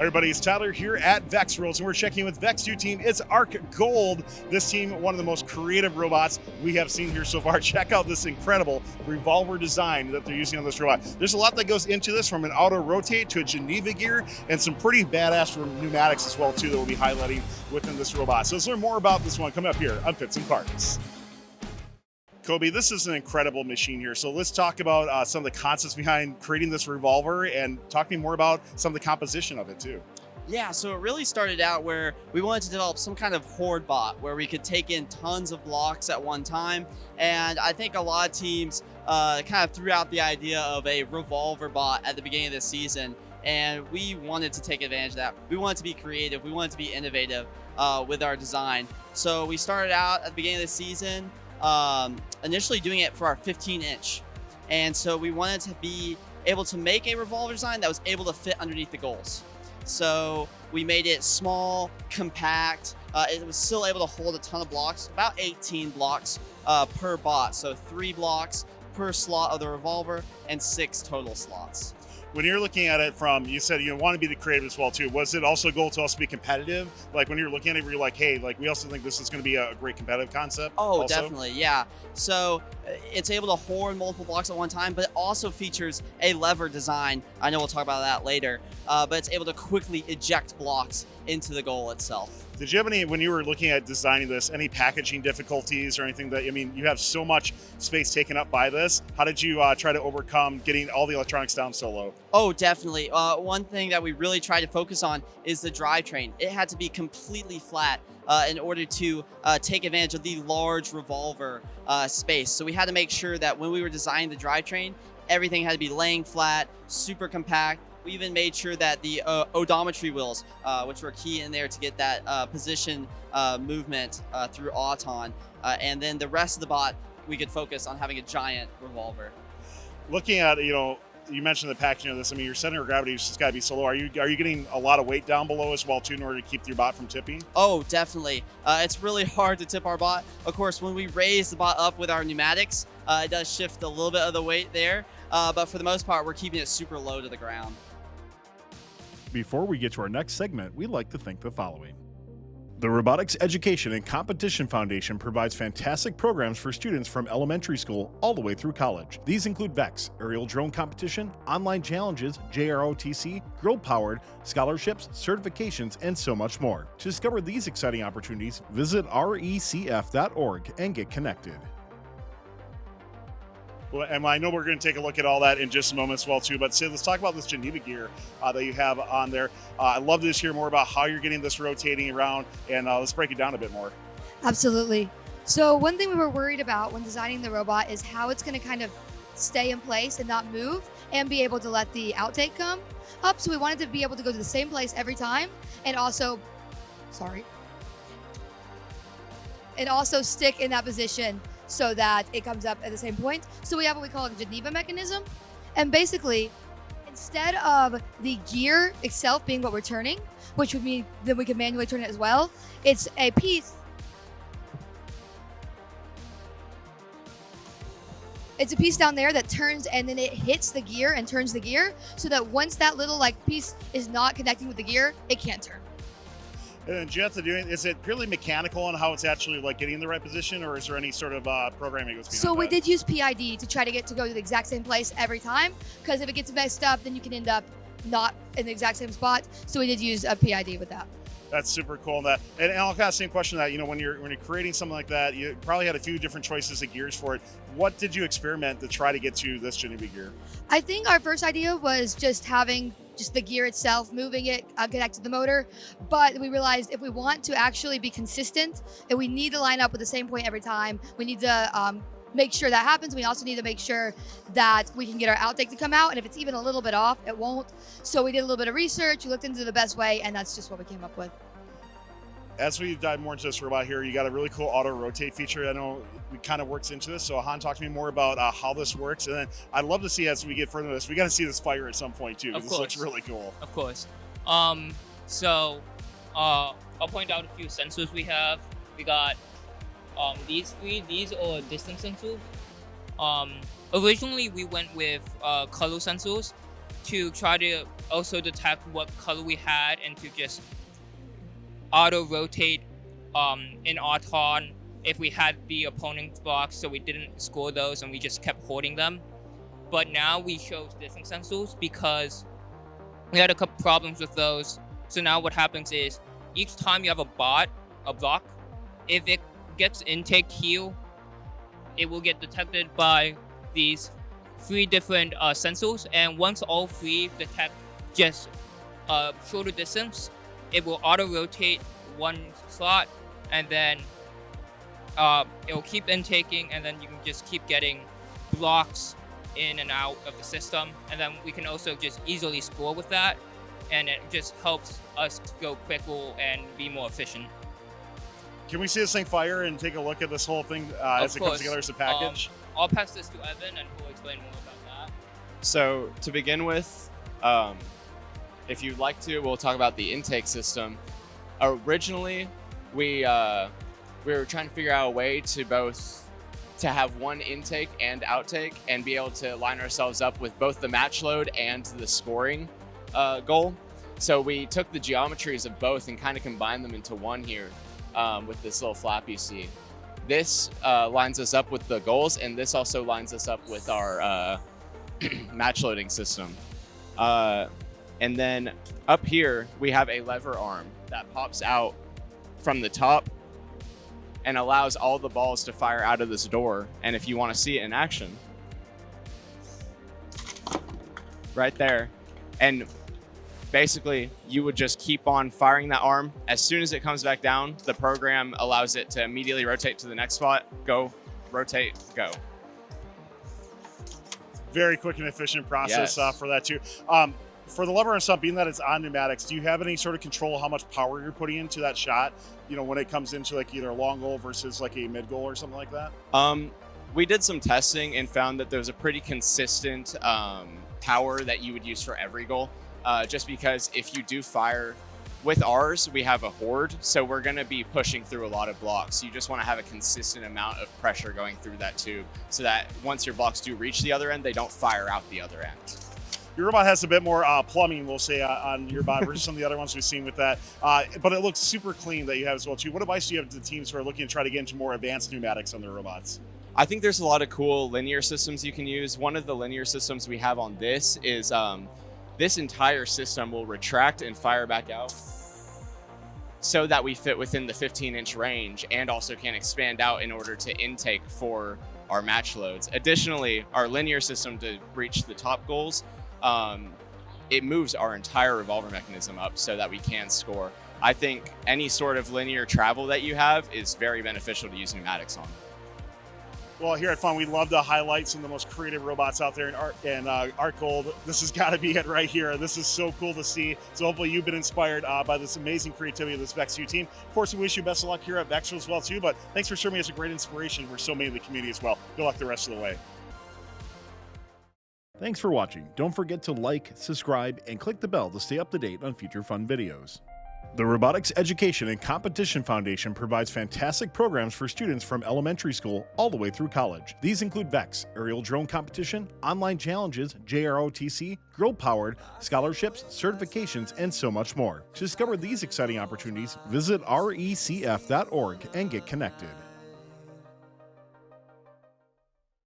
Everybody, it's Tyler here at Vex Worlds, and we're checking in with Vex 2 team. It's ARC Gold. This team, one of the most creative robots we have seen here so far. Check out this incredible revolver design that they're using on this robot. There's a lot that goes into this, from an auto rotate to a Geneva gear, and some pretty badass pneumatics as well too that we'll be highlighting within this robot. So let's learn more about this one coming up here on Pits and Parts. Kobe, this is an incredible machine here. So let's talk about some of the concepts behind creating this revolver, and talk to me more about some of the composition of it too. Yeah, so it really started out where we wanted to develop some kind of horde bot where we could take in tons of blocks at one time. And I think a lot of teams kind of threw out the idea of a revolver bot at the beginning of the season. And we wanted to take advantage of that. We wanted to be creative. We wanted to be innovative with our design. So we started out at the beginning of the season, initially doing it for our 15-inch. And so we wanted to be able to make a revolver design that was able to fit underneath the goals. So we made it small, compact. It was still able to hold a ton of blocks, about 18 blocks per bot. So 3 blocks per slot of the revolver and 6 total slots. When you're looking at it from, you said you want to be the creative as well too. Was it also a goal to also be competitive? Like when you're looking at it, you're like, hey, like we also think this is going to be a great competitive concept. Oh, also? Definitely, yeah. So it's able to hold multiple blocks at one time, but it also features a lever design. I know we'll talk about that later, but it's able to quickly eject blocks into the goal itself. Did you have any, when you were looking at designing this, any packaging difficulties or anything that, I mean, you have so much space taken up by this. How did you try to overcome getting all the electronics down so low? Oh, definitely. One thing that we really tried to focus on is the drivetrain. It had to be completely flat in order to take advantage of the large revolver space. So we had to make sure that when we were designing the drivetrain, everything had to be laying flat, super compact. We even made sure that the odometry wheels, which were key in there to get that position movement through Auton. And then the rest of the bot, we could focus on having a giant revolver. Looking at, you mentioned the packaging of this. I mean, your center of gravity has just got to be so low. Are you getting a lot of weight down below as well too in order to keep your bot from tipping? Oh, definitely. It's really hard to tip our bot. Of course, when we raise the bot up with our pneumatics, it does shift a little bit of the weight there. But for the most part, we're keeping it super low to the ground. Before we get to our next segment, we'd like to thank the following. The Robotics Education and Competition Foundation provides fantastic programs for students from elementary school all the way through college. These include VEX, aerial drone competition, online challenges, JROTC, girl-powered, scholarships, certifications, and so much more. To discover these exciting opportunities, visit recf.org and get connected. Well, and I know we're going to take a look at all that in just a moment as well too, but let's talk about this Geneva gear that you have on there. I'd love to just hear more about how you're getting this rotating around, and let's break it down a bit more. Absolutely. So one thing we were worried about when designing the robot is how it's going to kind of stay in place and not move and be able to let the outtake come up. So we wanted to be able to go to the same place every time, and also stick in that position so that it comes up at the same point. So we have what we call a Geneva mechanism. And basically, instead of the gear itself being what we're turning, which would mean that we can manually turn it as well, it's a piece. It's a piece down there that turns, and then it hits the gear and turns the gear, so that once that little piece is not connecting with the gear, it can't turn. And do you have to do it? Is it purely mechanical on how it's actually getting in the right position, or is there any sort of programming that goes behind So we that? did use PID to try to go to the exact same place every time, because if it gets messed up, then you can end up not in the exact same spot. So we did use a PID with that. That's super cool. And I'll kind of same question that, when you're creating something like that, you probably had a few different choices of gears for it. What did you experiment to try to get to this Geneva gear? I think our first idea was just having the gear itself, moving it, connect to the motor. But we realized if we want to actually be consistent, and we need to line up with the same point every time, we need to make sure that happens. We also need to make sure that we can get our outtake to come out. And if it's even a little bit off, it won't. So we did a little bit of research, we looked into the best way, and that's just what we came up with. As we dive more into this robot here, you got a really cool auto rotate feature. I know we kind of works into this. So Han, talk to me more about how this works. And then I'd love to see, as we get further into this, we got to see this fire at some point too, because this looks really cool. Of course. So I'll point out a few sensors we have. We got these are distance sensors. Originally we went with color sensors, to try to also detect what color we had and to just auto rotate in Auton if we had the opponent's blocks, so we didn't score those and we just kept hoarding them. But now we chose different sensors because we had a couple problems with those. So now what happens is each time you have a block, if it gets intake heal, it will get detected by these 3 different sensors, and once all 3 detect just shorter distance, it will auto rotate 1 slot, and then it will keep intaking, and then you can just keep getting blocks in and out of the system, and then we can also just easily score with that, and it just helps us go quicker and be more efficient. Can we see this thing fire and take a look at this whole thing as it comes together as a package? I'll pass this to Evan, and he'll explain more about that. So to begin with, if you'd like to, we'll talk about the intake system. Originally, we were trying to figure out a way to have one intake and outtake and be able to line ourselves up with both the match load and the scoring goal. So we took the geometries of both and kind of combined them into one here with this little flap you see. This lines us up with the goals, and this also lines us up with our match loading system. And then up here, we have a lever arm that pops out from the top and allows all the balls to fire out of this door. And if you want to see it in action, right there. And basically, you would just keep on firing that arm. As soon as it comes back down, the program allows it to immediately rotate to the next spot, go, rotate, go. Very quick and efficient process Yes. for that too. For the lever and stuff, being that it's on pneumatics, do you have any sort of control how much power you're putting into that shot? You know, when it comes into like either a long goal versus like a mid goal or something like that? We did some testing and found that there's a pretty consistent power that you would use for every goal. Just because if you do fire with ours, we have a horde, so we're going to be pushing through a lot of blocks. You just want to have a consistent amount of pressure going through that tube so that once your blocks do reach the other end, they don't fire out the other end. Your robot has a bit more plumbing, we'll say, on your bot versus some of the other ones we've seen with that. But it looks super clean that you have as well too. What advice do you have to the teams who are looking to try to get into more advanced pneumatics on their robots? I think there's a lot of cool linear systems you can use. One of the linear systems we have on this is this entire system will retract and fire back out so that we fit within the 15-inch range and also can expand out in order to intake for our match loads. Additionally, our linear system to reach the top goals, it moves our entire revolver mechanism up so that we can score. I think any sort of linear travel that you have is very beneficial to use pneumatics on. Well, here at Fun, we love to highlight some of the most creative robots out there in ARC Gold. This has got to be it right here. This is so cool to see. So hopefully you've been inspired by this amazing creativity of this VEX2 team. Of course, we wish you best of luck here at VEX as well, too. But thanks for serving as a great inspiration for so many in the community as well. Good luck the rest of the way. Thanks for watching. Don't forget to like, subscribe, and click the bell to stay up to date on future fun videos. The Robotics Education and Competition Foundation provides fantastic programs for students from elementary school all the way through college. These include VEX, aerial drone competition, online challenges, JROTC, girl-powered, scholarships, certifications, and so much more. To discover these exciting opportunities, visit recf.org and get connected.